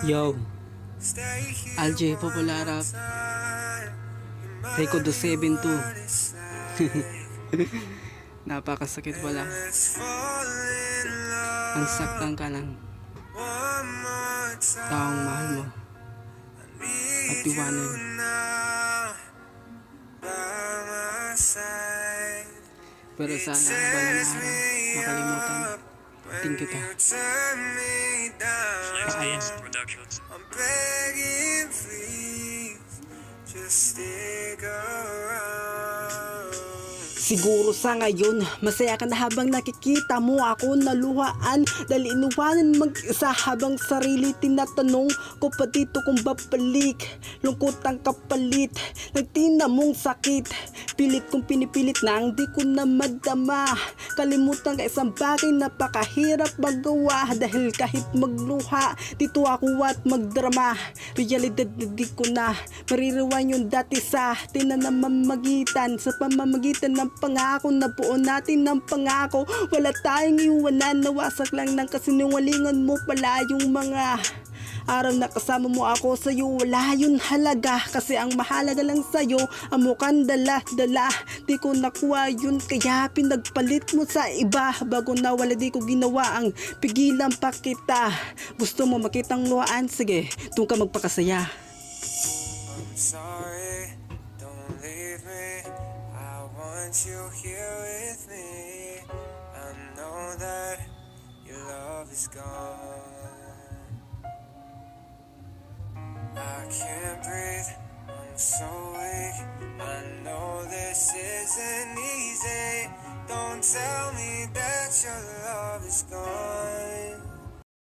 Yo, Alje Popularap, Reiko do 72. Napakasakit pala. Ang saktan ka ng taong mahal mo at iwanan. Pero sana balang araw makalimutan din kita. Paalam. I'm begging, please, just stick around. Siguro sa ngayon, masaya ka na habang nakikita mo ako naluhaan. Dahil inuwanan mag-isa habang sarili tinatanong ko pa dito kung babalik. Lungkot ang kapalit, nagtina mong sakit. Pilit kong pinipilit na hindi ko na madama. Kalimutan ka isang bagay napakahirap magawa. Dahil kahit magluha, dito ako at magdrama. Realidad di ko na maririwan yung dati sa atin na namamagitan. Sa pamamagitan ng pangako na buo natin ng pangako. Wala tayong iwanan, nawasak lang ng kasinungalingan mo pala yung mga araw na kasama mo ako. Sa'yo wala yun halaga, kasi ang mahalaga lang sa'yo ang mukhang dala-dala. Di ko nakuha yun kaya pinagpalit mo sa iba. Bago na wala di ko ginawa ang pigilan pa kita. Gusto mo makitang luhaan? Sige, doon ka magpakasaya. I'm sorry, don't leave me. I want you here with me. I know that your love is gone. I can't breathe, I'm so weak. I know this isn't easy. Don't tell me that your love is gone.